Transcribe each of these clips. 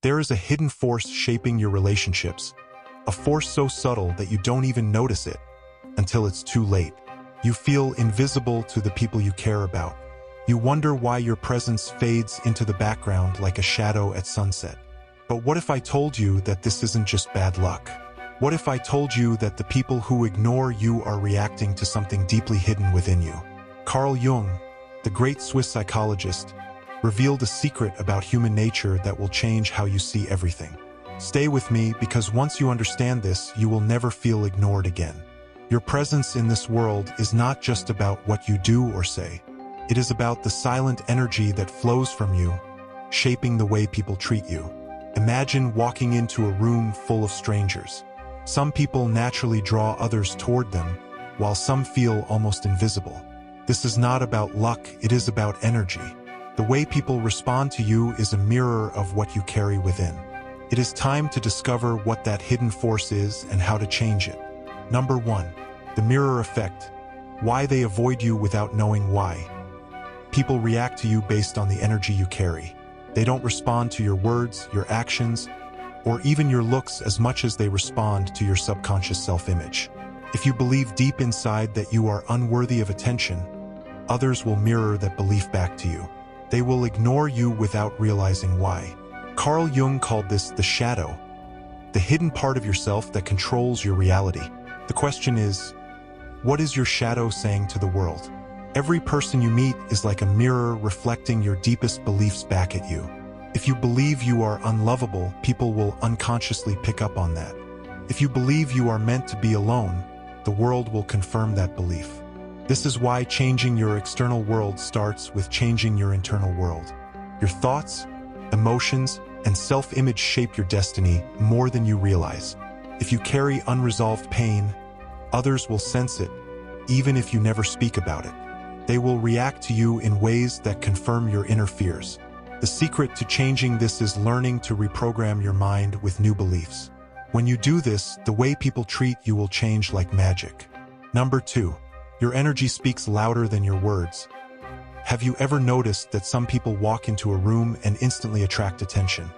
There is a hidden force shaping your relationships, a force so subtle that you don't even notice it until it's too late. You feel invisible to the people you care about. You wonder why your presence fades into the background like a shadow at sunset. But what if I told you that this isn't just bad luck? What if I told you that the people who ignore you are reacting to something deeply hidden within you? Carl Jung, the great Swiss psychologist, revealed a secret about human nature that will change how you see everything. Stay with me, because once you understand this, you will never feel ignored again. Your presence in this world is not just about what you do or say. It is about the silent energy that flows from you, shaping the way people treat you. Imagine walking into a room full of strangers. Some people naturally draw others toward them, while some feel almost invisible. This is not about luck, it is about energy. The way people respond to you is a mirror of what you carry within. It is time to discover what that hidden force is and how to change it. Number 1. The mirror effect. Why they avoid you without knowing why. People react to you based on the energy you carry. They don't respond to your words, your actions, or even your looks as much as they respond to your subconscious self-image. If you believe deep inside that you are unworthy of attention, others will mirror that belief back to you. They will ignore you without realizing why. Carl Jung called this the shadow, the hidden part of yourself that controls your reality. The question is, what is your shadow saying to the world? Every person you meet is like a mirror reflecting your deepest beliefs back at you. If you believe you are unlovable, people will unconsciously pick up on that. If you believe you are meant to be alone, the world will confirm that belief. This is why changing your external world starts with changing your internal world. Your thoughts, emotions, and self-image shape your destiny more than you realize. If you carry unresolved pain, others will sense it, even if you never speak about it. They will react to you in ways that confirm your inner fears. The secret to changing this is learning to reprogram your mind with new beliefs. When you do this, the way people treat you will change like magic. Number 2. Your energy speaks louder than your words. Have you ever noticed that some people walk into a room and instantly attract attention,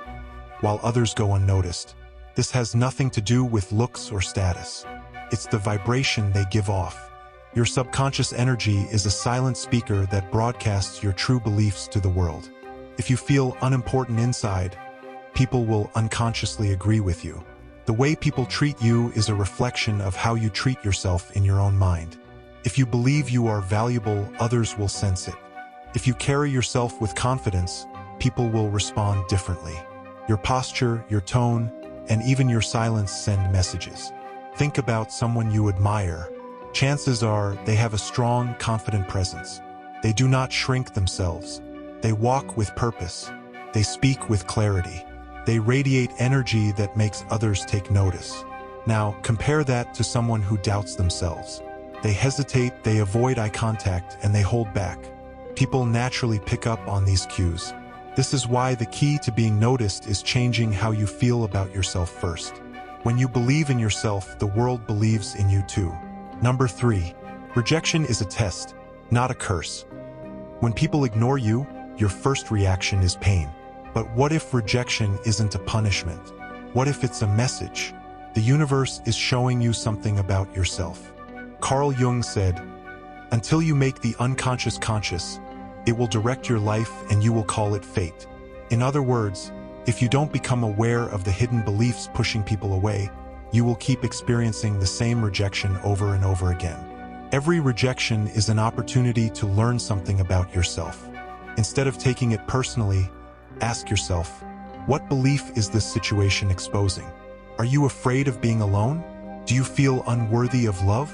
while others go unnoticed? This has nothing to do with looks or status. It's the vibration they give off. Your subconscious energy is a silent speaker that broadcasts your true beliefs to the world. If you feel unimportant inside, people will unconsciously agree with you. The way people treat you is a reflection of how you treat yourself in your own mind. If you believe you are valuable, others will sense it. If you carry yourself with confidence, people will respond differently. Your posture, your tone, and even your silence send messages. Think about someone you admire. Chances are they have a strong, confident presence. They do not shrink themselves. They walk with purpose. They speak with clarity. They radiate energy that makes others take notice. Now, compare that to someone who doubts themselves. They hesitate, they avoid eye contact, and they hold back. People naturally pick up on these cues. This is why the key to being noticed is changing how you feel about yourself first. When you believe in yourself, the world believes in you too. Number 3. Rejection is a test, not a curse. When people ignore you, your first reaction is pain. But what if rejection isn't a punishment? What if it's a message? The universe is showing you something about yourself. Carl Jung said, "Until you make the unconscious conscious, it will direct your life and you will call it fate." In other words, if you don't become aware of the hidden beliefs pushing people away, you will keep experiencing the same rejection over and over again. Every rejection is an opportunity to learn something about yourself. Instead of taking it personally, ask yourself, what belief is this situation exposing? Are you afraid of being alone? Do you feel unworthy of love?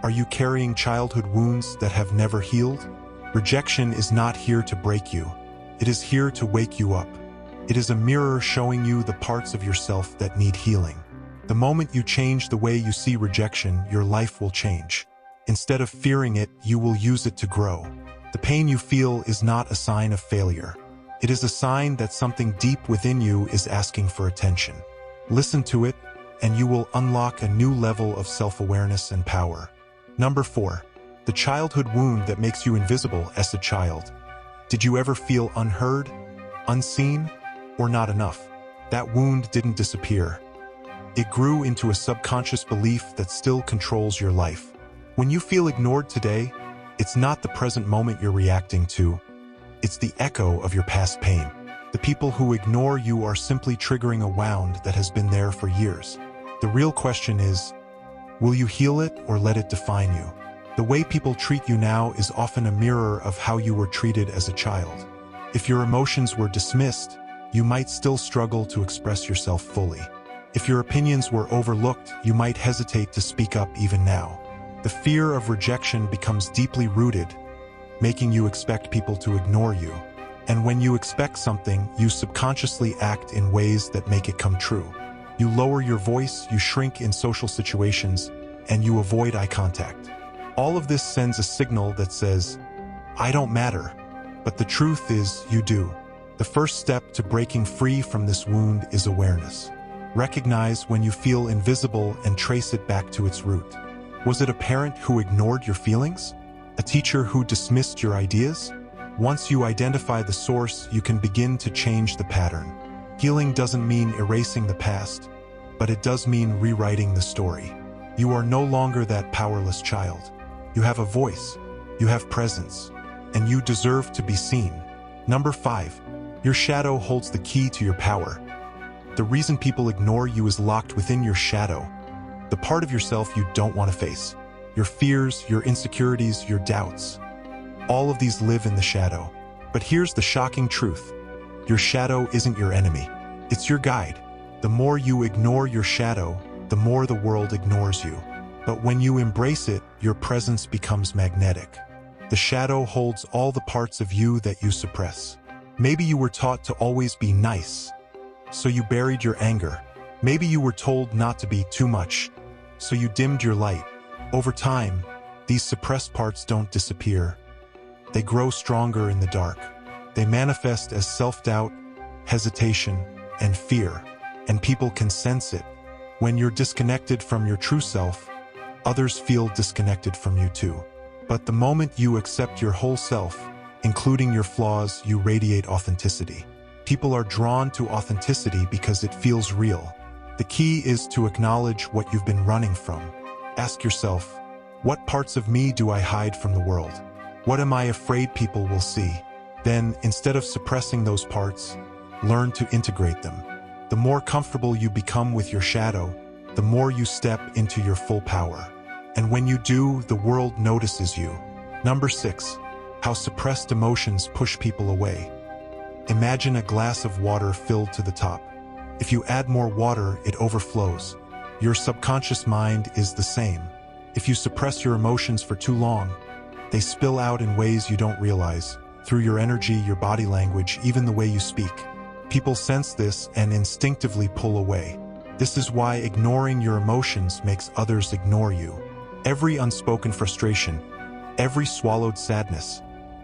Are you carrying childhood wounds that have never healed? Rejection is not here to break you. It is here to wake you up. It is a mirror showing you the parts of yourself that need healing. The moment you change the way you see rejection, your life will change. Instead of fearing it, you will use it to grow. The pain you feel is not a sign of failure. It is a sign that something deep within you is asking for attention. Listen to it, and you will unlock a new level of self-awareness and power. Number 4. The childhood wound that makes you invisible as a child. Did you ever feel unheard, unseen, or not enough? that wound didn't disappear. It grew into a subconscious belief that still controls your life. When you feel ignored today, it's not the present moment you're reacting to. It's the echo of your past pain. The people who ignore you are simply triggering a wound that has been there for years. The real question is, will you heal it or let it define you? The way people treat you now is often a mirror of how you were treated as a child. If your emotions were dismissed, you might still struggle to express yourself fully. If your opinions were overlooked, you might hesitate to speak up even now. The fear of rejection becomes deeply rooted, making you expect people to ignore you. And when you expect something, you subconsciously act in ways that make it come true. You lower your voice, you shrink in social situations, and you avoid eye contact. All of this sends a signal that says, I don't matter. But the truth is, you do. The first step to breaking free from this wound is awareness. Recognize when you feel invisible and trace it back to its root. Was it a parent who ignored your feelings? A teacher who dismissed your ideas? Once you identify the source, you can begin to change the pattern. Healing doesn't mean erasing the past, but it does mean rewriting the story. You are no longer that powerless child. You have a voice, you have presence, and you deserve to be seen. Number 5, your shadow holds the key to your power. The reason people ignore you is locked within your shadow, the part of yourself you don't want to face. Your fears, your insecurities, your doubts. All of these live in the shadow. But here's the shocking truth. Your shadow isn't your enemy. It's your guide. The more you ignore your shadow, the more the world ignores you. But when you embrace it, your presence becomes magnetic. The shadow holds all the parts of you that you suppress. Maybe you were taught to always be nice, so you buried your anger. Maybe you were told not to be too much, so you dimmed your light. Over time, these suppressed parts don't disappear. They grow stronger in the dark. They manifest as self-doubt, hesitation, and fear, and people can sense it. When you're disconnected from your true self, others feel disconnected from you too. But the moment you accept your whole self, including your flaws, you radiate authenticity. People are drawn to authenticity because it feels real. The key is to acknowledge what you've been running from. Ask yourself, what parts of me do I hide from the world? What am I afraid people will see? Then, instead of suppressing those parts, learn to integrate them. The more comfortable you become with your shadow, the more you step into your full power. And when you do, the world notices you. Number 6, how suppressed emotions push people away. Imagine a glass of water filled to the top. If you add more water, it overflows. Your subconscious mind is the same. If you suppress your emotions for too long, they spill out in ways you don't realize, through your energy, your body language, even the way you speak. People sense this and instinctively pull away. This is why ignoring your emotions makes others ignore you. Every unspoken frustration, every swallowed sadness,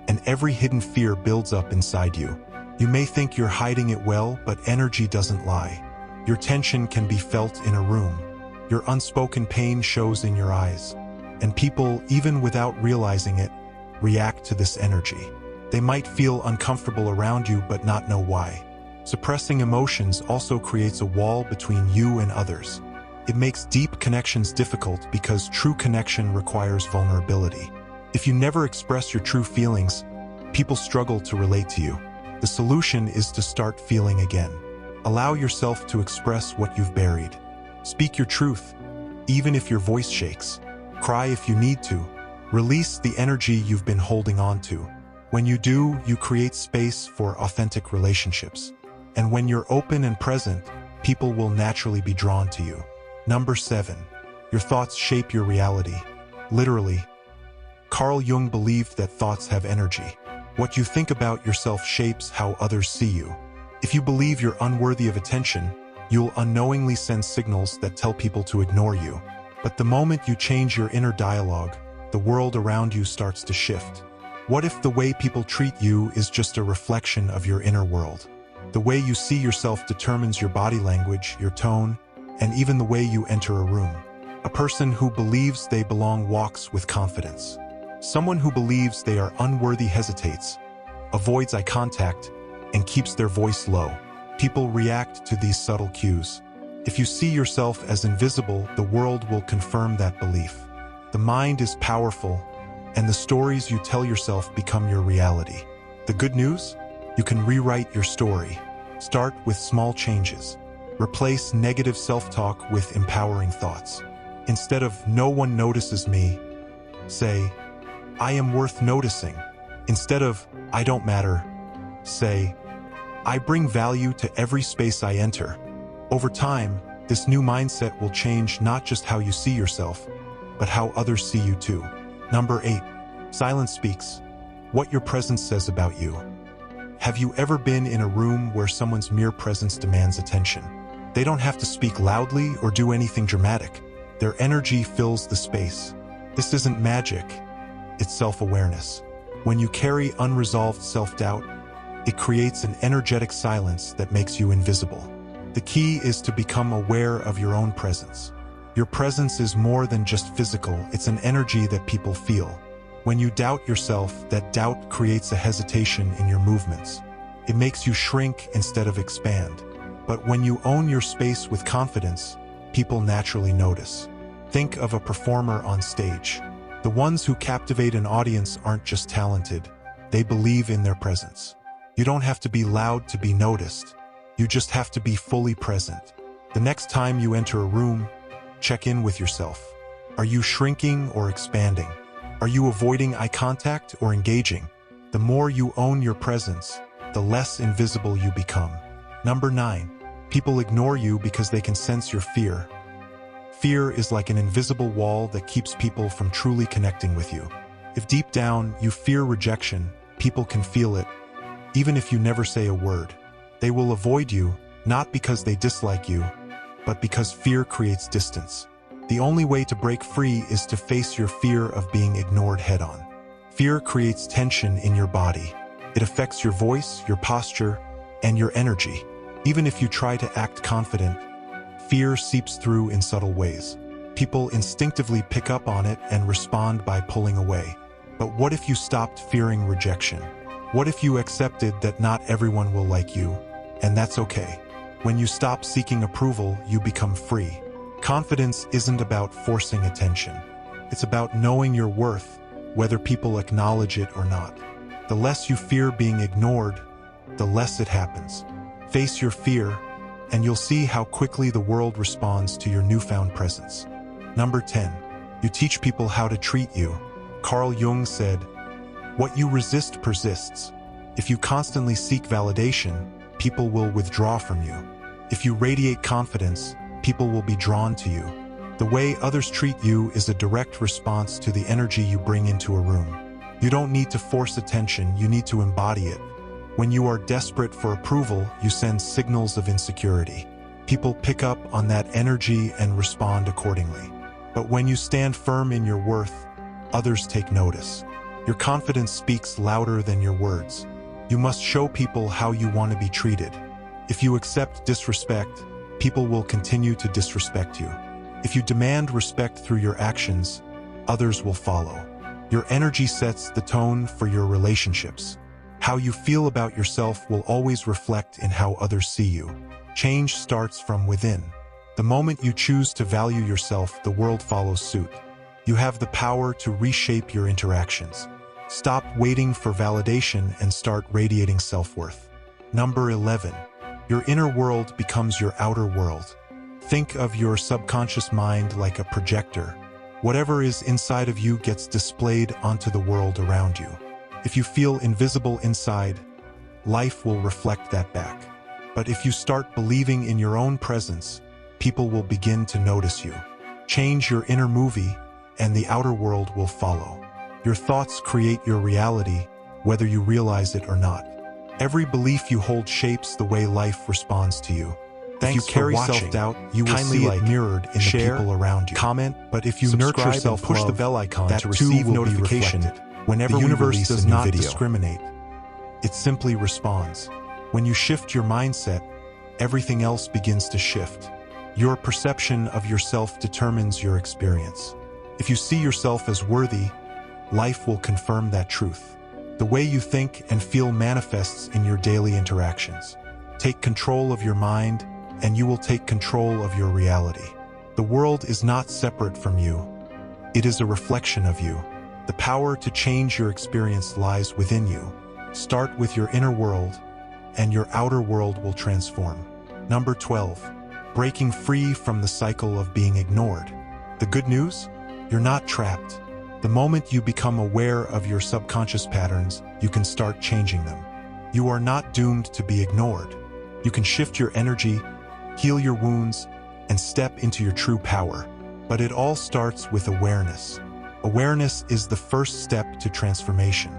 and every hidden fear builds up inside you. You may think you're hiding it well, but energy doesn't lie. Your tension can be felt in a room. Your unspoken pain shows in your eyes. And people, even without realizing it, react to this energy. They might feel uncomfortable around you but not know why. Suppressing emotions also creates a wall between you and others. It makes deep connections difficult because true connection requires vulnerability. If you never express your true feelings, people struggle to relate to you. The solution is to start feeling again. Allow yourself to express what you've buried. Speak your truth, even if your voice shakes. Cry if you need to. Release the energy you've been holding on to. When you do, you create space for authentic relationships. And when you're open and present, people will naturally be drawn to you. Number 7, your thoughts shape your reality. Literally, Carl Jung believed that thoughts have energy. What you think about yourself shapes how others see you. If you believe you're unworthy of attention, you'll unknowingly send signals that tell people to ignore you. But the moment you change your inner dialogue, the world around you starts to shift. What if the way people treat you is just a reflection of your inner world? The way you see yourself determines your body language, your tone, and even the way you enter a room. A person who believes they belong walks with confidence. Someone who believes they are unworthy hesitates, avoids eye contact, and keeps their voice low. People react to these subtle cues. If you see yourself as invisible, the world will confirm that belief. The mind is powerful, and the stories you tell yourself become your reality. The good news? You can rewrite your story. Start with small changes. Replace negative self-talk with empowering thoughts. Instead of "no one notices me," say, "I am worth noticing." Instead of "I don't matter," say, "I bring value to every space I enter." Over time, this new mindset will change not just how you see yourself, but how others see you too. Number 8. Silence speaks. What your presence says about you. Have you ever been in a room where someone's mere presence demands attention? They don't have to speak loudly or do anything dramatic. Their energy fills the space. This isn't magic, it's self-awareness. When you carry unresolved self-doubt, it creates an energetic silence that makes you invisible. The key is to become aware of your own presence. Your presence is more than just physical, it's an energy that people feel. When you doubt yourself, that doubt creates a hesitation in your movements. It makes you shrink instead of expand. But when you own your space with confidence, people naturally notice. Think of a performer on stage. The ones who captivate an audience aren't just talented, they believe in their presence. You don't have to be loud to be noticed. You just have to be fully present. The next time you enter a room, check in with yourself. Are you shrinking or expanding? Are you avoiding eye contact or engaging? The more you own your presence, the less invisible you become. Number 9. People ignore you because they can sense your fear. Fear is like an invisible wall that keeps people from truly connecting with you. If deep down you fear rejection, people can feel it, even if you never say a word. They will avoid you, not because they dislike you, but because fear creates distance. The only way to break free is to face your fear of being ignored head-on. Fear creates tension in your body. It affects your voice, your posture, and your energy. Even if you try to act confident, fear seeps through in subtle ways. People instinctively pick up on it and respond by pulling away. But what if you stopped fearing rejection? What if you accepted that not everyone will like you, and that's okay? When you stop seeking approval, you become free. Confidence isn't about forcing attention. It's about knowing your worth, whether people acknowledge it or not. The less you fear being ignored, the less it happens. Face your fear, and you'll see how quickly the world responds to your newfound presence. Number 10. You teach people how to treat you. Carl Jung said, "What you resist persists." If you constantly seek validation, people will withdraw from you. If you radiate confidence, people will be drawn to you. The way others treat you is a direct response to the energy you bring into a room. You don't need to force attention, you need to embody it. When you are desperate for approval, you send signals of insecurity. People pick up on that energy and respond accordingly. But when you stand firm in your worth, others take notice. Your confidence speaks louder than your words. You must show people how you want to be treated. If you accept disrespect, people will continue to disrespect you. If you demand respect through your actions, others will follow. Your energy sets the tone for your relationships. How you feel about yourself will always reflect in how others see you. Change starts from within. The moment you choose to value yourself, the world follows suit. You have the power to reshape your interactions. Stop waiting for validation and start radiating self-worth. Number 11. Your inner world becomes your outer world. Think of your subconscious mind like a projector. Whatever is inside of you gets displayed onto the world around you. If you feel invisible inside, life will reflect that back. But if you start believing in your own presence, people will begin to notice you. Change your inner movie, and the outer world will follow. Your thoughts create your reality, whether you realize it or not. Every belief you hold shapes the way life responds to you. Thanks if you carry self-doubt, you will see it mirrored in the people around you. Comment, but if you nurture self-love, push the bell icon to receive notification. Whenever the universe does not discriminate, it simply responds. When you shift your mindset, everything else begins to shift. Your perception of yourself determines your experience. If you see yourself as worthy, life will confirm that truth. The way you think and feel manifests in your daily interactions. Take control of your mind, and you will take control of your reality. The world is not separate from you. It is a reflection of you. The power to change your experience lies within you. Start with your inner world, and your outer world will transform. Number 12. Breaking free from the cycle of being ignored. The good news? You're not trapped. The moment you become aware of your subconscious patterns, you can start changing them. You are not doomed to be ignored. You can shift your energy, heal your wounds, and step into your true power. But it all starts with awareness. Awareness is the first step to transformation.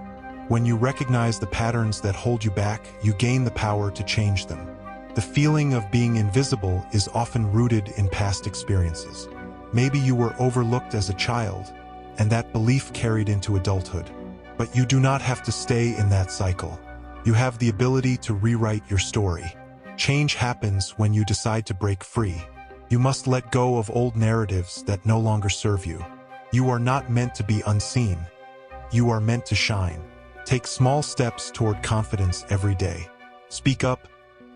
When you recognize the patterns that hold you back, you gain the power to change them. The feeling of being invisible is often rooted in past experiences. Maybe you were overlooked as a child, and that belief carried into adulthood. But you do not have to stay in that cycle. You have the ability to rewrite your story. Change happens when you decide to break free. You must let go of old narratives that no longer serve you. You are not meant to be unseen. You are meant to shine. Take small steps toward confidence every day. Speak up,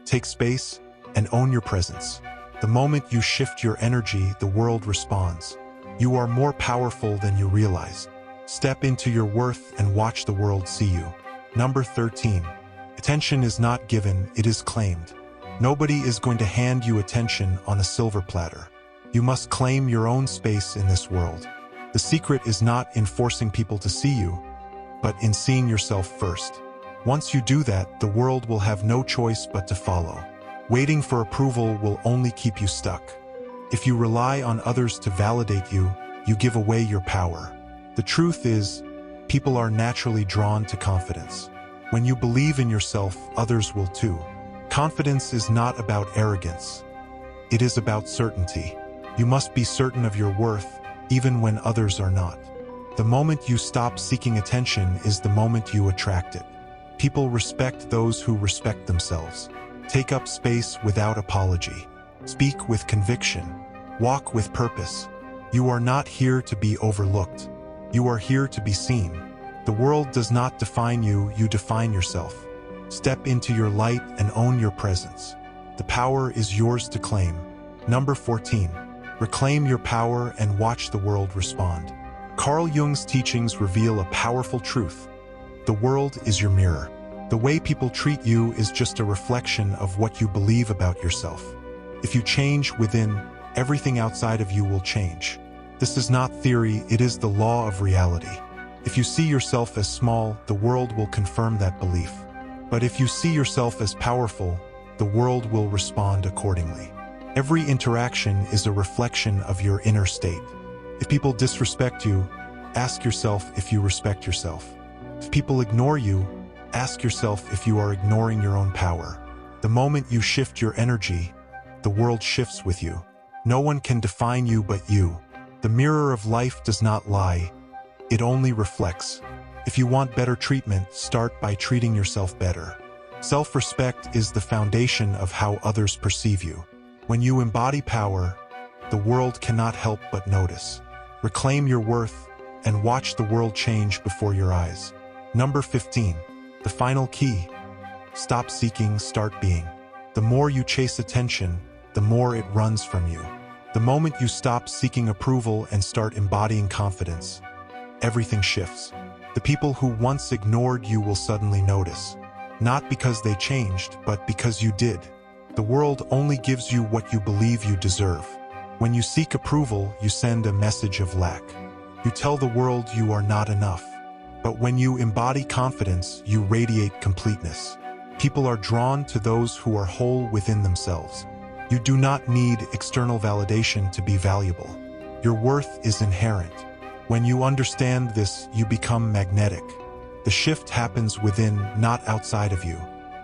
take space, and own your presence. The moment you shift your energy, the world responds. You are more powerful than you realize. Step into your worth and watch the world see you. Number 13. Attention is not given, it is claimed. Nobody is going to hand you attention on a silver platter. You must claim your own space in this world. The secret is not in forcing people to see you, but in seeing yourself first. Once you do that, the world will have no choice but to follow. Waiting for approval will only keep you stuck. If you rely on others to validate you, you give away your power. The truth is, people are naturally drawn to confidence. When you believe in yourself, others will too. Confidence is not about arrogance. It is about certainty. You must be certain of your worth, even when others are not. The moment you stop seeking attention is the moment you attract it. People respect those who respect themselves. Take up space without apology. Speak with conviction. Walk with purpose. You are not here to be overlooked. You are here to be seen. The world does not define you, you define yourself. Step into your light and own your presence. The power is yours to claim. Number 14. Reclaim your power and watch the world respond. Carl Jung's teachings reveal a powerful truth. The world is your mirror. The way people treat you is just a reflection of what you believe about yourself. If you change within, everything outside of you will change. This is not theory, it is the law of reality. If you see yourself as small, the world will confirm that belief. But if you see yourself as powerful, the world will respond accordingly. Every interaction is a reflection of your inner state. If people disrespect you, ask yourself if you respect yourself. If people ignore you, ask yourself if you are ignoring your own power. The moment you shift your energy, the world shifts with you. No one can define you but you. The mirror of life does not lie. It only reflects. If you want better treatment, start by treating yourself better. Self-respect is the foundation of how others perceive you. When you embody power, the world cannot help but notice. Reclaim your worth and watch the world change before your eyes. Number 15. The final key. Stop seeking, start being. The more you chase attention, the more it runs from you. The moment you stop seeking approval and start embodying confidence, everything shifts. The people who once ignored you will suddenly notice. Not because they changed, but because you did. The world only gives you what you believe you deserve. When you seek approval, you send a message of lack. You tell the world you are not enough. But when you embody confidence, you radiate completeness. People are drawn to those who are whole within themselves. You do not need external validation to be valuable. Your worth is inherent. When you understand this, you become magnetic. The shift happens within, not outside of you.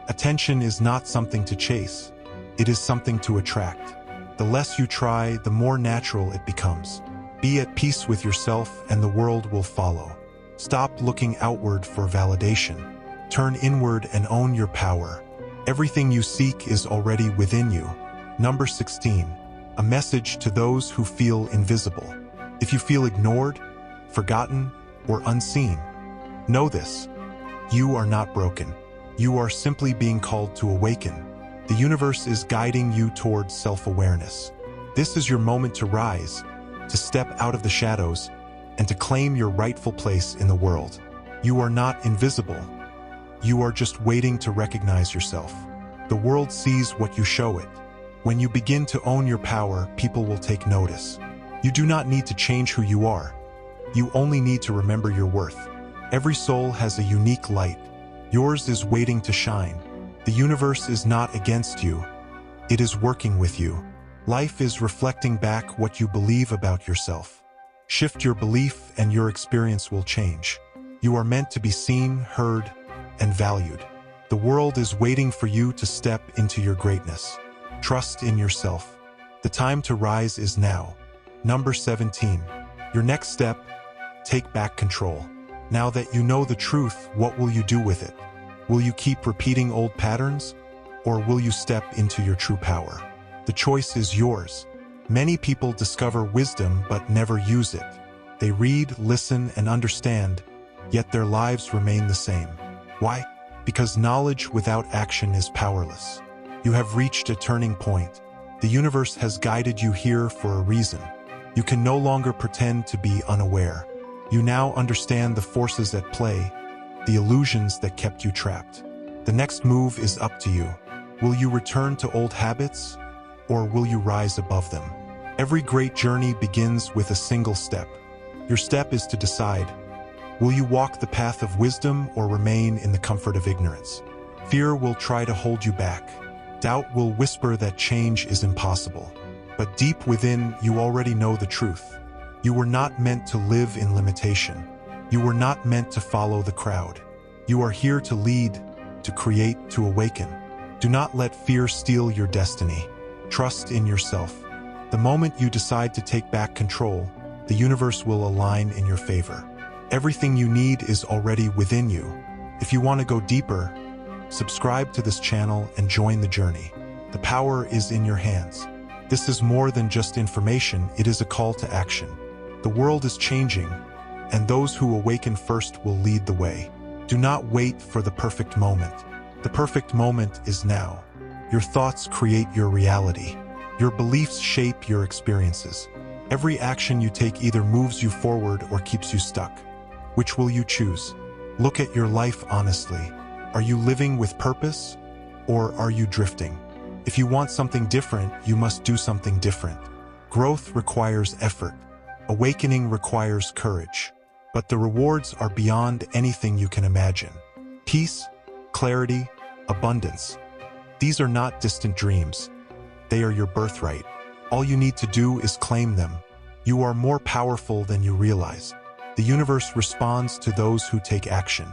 Attention is not something to chase. It is something to attract. The less you try, the more natural it becomes. Be at peace with yourself and the world will follow. Stop looking outward for validation. Turn inward and own your power. Everything you seek is already within you. Number 16. A message to those who feel invisible. If you feel ignored, forgotten, or unseen, know this. You are not broken. You are simply being called to awaken. The universe is guiding you towards self-awareness. This is your moment to rise, to step out of the shadows, and to claim your rightful place in the world. You are not invisible. You are just waiting to recognize yourself. The world sees what you show it. When you begin to own your power, people will take notice. You do not need to change who you are. You only need to remember your worth. Every soul has a unique light. Yours is waiting to shine. The universe is not against you. It is working with you. Life is reflecting back what you believe about yourself. Shift your belief and your experience will change. You are meant to be seen, heard, and valued. The world is waiting for you to step into your greatness. Trust in yourself. The time to rise is now. Number 17. Your next step, take back control. Now that you know the truth, what will you do with it? Will you keep repeating old patterns, or will you step into your true power? The choice is yours. Many people discover wisdom but never use it. They read, listen, and understand, yet their lives remain the same. Why? Because knowledge without action is powerless. You have reached a turning point. The universe has guided you here for a reason. You can no longer pretend to be unaware. You now understand the forces at play, the illusions that kept you trapped. The next move is up to you. Will you return to old habits, or will you rise above them? Every great journey begins with a single step. Your step is to decide, will you walk the path of wisdom or remain in the comfort of ignorance? Fear will try to hold you back. Doubt will whisper that change is impossible. But deep within, you already know the truth. You were not meant to live in limitation. You were not meant to follow the crowd. You are here to lead, to create, to awaken. Do not let fear steal your destiny. Trust in yourself. The moment you decide to take back control, the universe will align in your favor. Everything you need is already within you. If you want to go deeper, subscribe to this channel and join the journey. The power is in your hands. This is more than just information, it is a call to action. The world is changing, and those who awaken first will lead the way. Do not wait for the perfect moment. The perfect moment is now. Your thoughts create your reality. Your beliefs shape your experiences. Every action you take either moves you forward or keeps you stuck. Which will you choose? Look at your life honestly. Are you living with purpose, or are you drifting? If you want something different, you must do something different. Growth requires effort. Awakening requires courage. But the rewards are beyond anything you can imagine. Peace, clarity, abundance. These are not distant dreams. They are your birthright. All you need to do is claim them. You are more powerful than you realize. The universe responds to those who take action.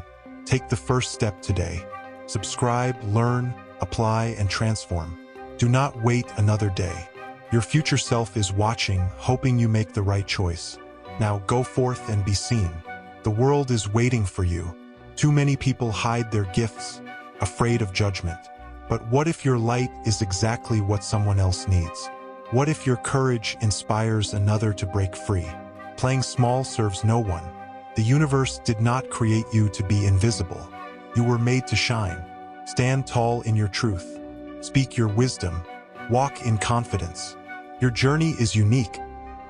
Take the first step today. Subscribe, learn, apply, and transform. Do not wait another day. Your future self is watching, hoping you make the right choice. Now go forth and be seen. The world is waiting for you. Too many people hide their gifts, afraid of judgment. But what if your light is exactly what someone else needs? What if your courage inspires another to break free? Playing small serves no one. The universe did not create you to be invisible. You were made to shine. Stand tall in your truth. Speak your wisdom. Walk in confidence. Your journey is unique,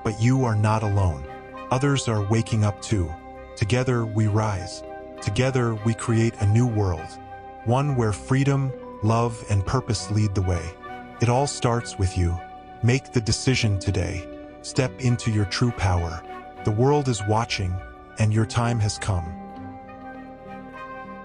but you are not alone. Others are waking up too. Together we rise. Together we create a new world. One where freedom, love, and purpose lead the way. It all starts with you. Make the decision today. Step into your true power. The world is watching, and your time has come.